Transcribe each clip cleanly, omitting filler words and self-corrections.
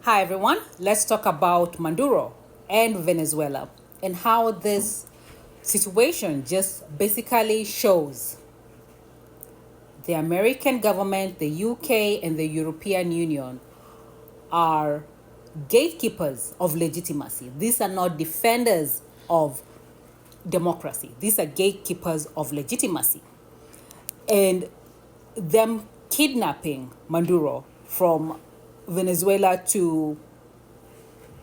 Hi everyone, let's talk about Maduro and Venezuela and how this situation just basically shows the American government, the UK, and the European Union are gatekeepers of legitimacy. These are not defenders of democracy, these are gatekeepers of legitimacy. And them kidnapping Maduro from Venezuela to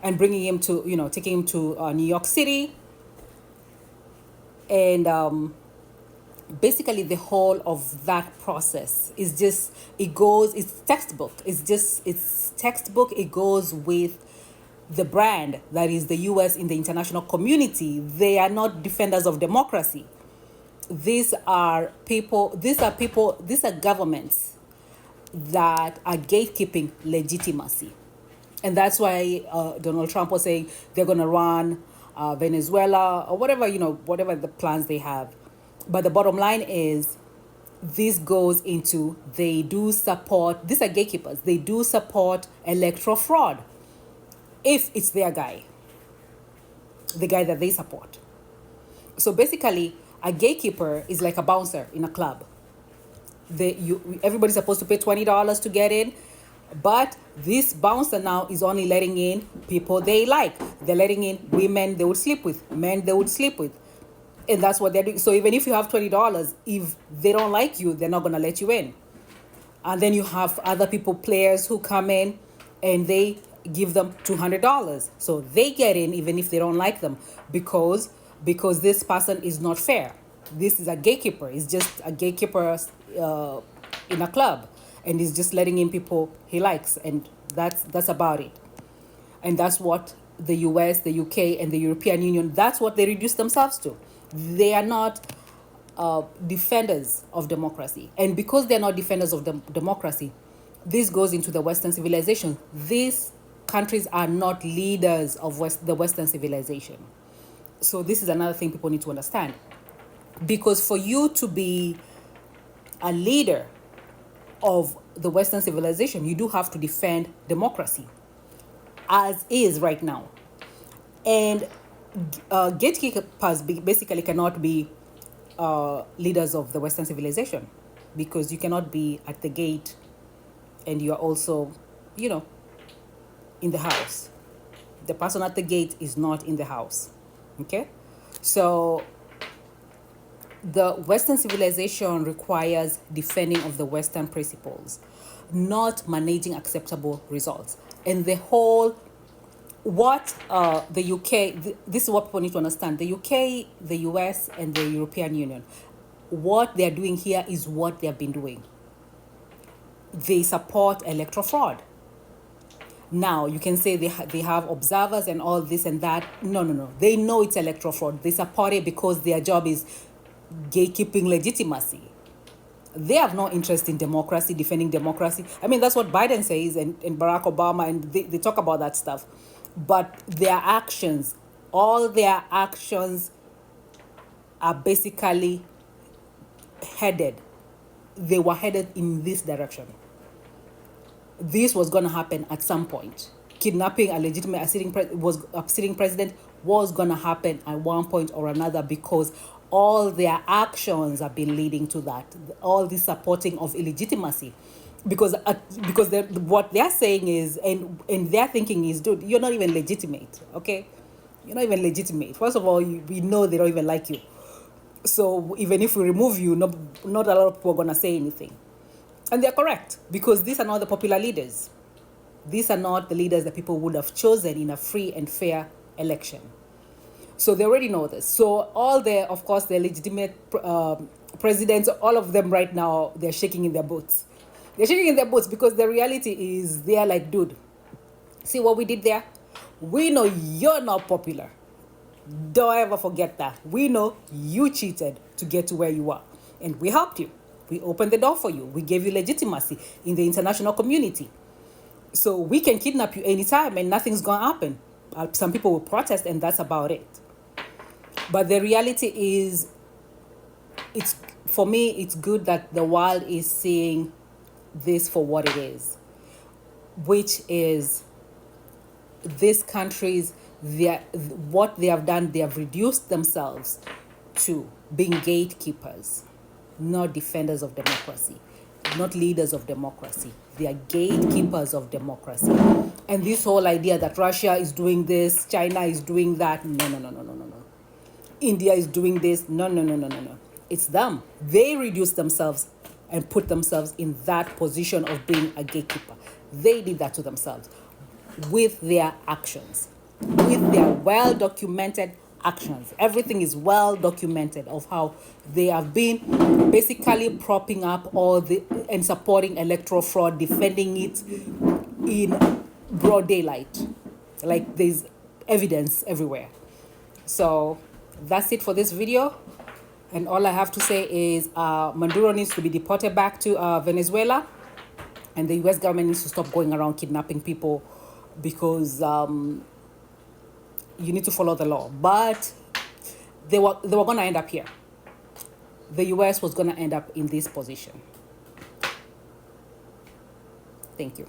and bringing him to, taking him to New York City. And basically, the whole of that process is just, it's textbook. It's textbook. It goes with the brand that is the US in the international community. They are not defenders of democracy. These are governments that are gatekeeping legitimacy. And that's why Donald Trump was saying they're going to run Venezuela or whatever, whatever the plans they have. But the bottom line is this goes into, these are gatekeepers. They do support electoral fraud if it's their guy, the guy that they support. So basically, a gatekeeper is like a bouncer in a club. Everybody's supposed to pay $20 to get in, but this bouncer now is only letting in people they like. They're letting in women they would sleep with, men they would sleep with, and that's what they're doing. So even if you have $20, if they don't like you, they're not going to let you in. And then you have other people, players, who come in and they give them $200, so they get in even if they don't like them, because this person is not fair. This is a gatekeeper. It's just a gatekeeper in a club, and he's just letting in people he likes, and that's about it. And that's what the US, the UK, and the European Union, that's what they reduce themselves to. They are not defenders of democracy. And because they're not defenders of democracy, this goes into the Western civilization. These countries are not leaders of the Western civilization. So this is another thing people need to understand. Because for you to be a leader of the Western civilization, you do have to defend democracy as is right now. And gatekeepers basically cannot be leaders of the Western civilization, because you cannot be at the gate and you are also, in the house. The person at the gate is not in the house. Okay? So the Western civilization requires defending of the Western principles, not managing acceptable results. And the whole, what the UK, this is what people need to understand. The UK, the US, and the European Union, what they're doing here is what they've been doing. They support electoral fraud. Now, you can say they have observers and all this and that. No. They know it's electoral fraud. They support it because their job is gatekeeping legitimacy. They have no interest in democracy, defending democracy. I mean, that's what Biden says, and Barack Obama, and they talk about that stuff. But their actions, all their actions are basically they were headed in this direction. This was going to happen at some point. Kidnapping a sitting president was going to happen at one point or another, because all their actions have been leading to that. All this supporting of illegitimacy, because what they're saying is, and their thinking is, dude, you're not even legitimate. Okay, you're not even legitimate. First of all, we know they don't even like you. So even if we remove you, not a lot of people are going to say anything. And they're correct, because these are not the popular leaders. These are not the leaders that people would have chosen in a free and fair election. So they already know this. So all the legitimate presidents, all of them right now, they're shaking in their boots. They're shaking in their boots because the reality is they're like, dude, see what we did there? We know you're not popular. Don't ever forget that. We know you cheated to get to where you are. And we helped you. We opened the door for you. We gave you legitimacy in the international community. So we can kidnap you anytime and nothing's going to happen. Some people will protest, and that's about it. But the reality is, for me, it's good that the world is seeing this for what it is, which is these countries, what they have done, they have reduced themselves to being gatekeepers, not defenders of democracy, not leaders of democracy. They are gatekeepers of democracy. And this whole idea that Russia is doing this, China is doing that, no, no, no, no, no, no, no. India is doing this, no, no, no, no, no, no. It's them. They reduce themselves and put themselves in that position of being a gatekeeper. They did that to themselves with their actions, with their well-documented actions. Everything is well documented of how they have been basically propping up and supporting electoral fraud, defending it in broad daylight. Like there's evidence everywhere. So that's it for this video. And all I have to say is Maduro needs to be deported back to Venezuela, and the US government needs to stop going around kidnapping people, because you need to follow the law. But they were going to end up here. The US was going to end up in this position. Thank you.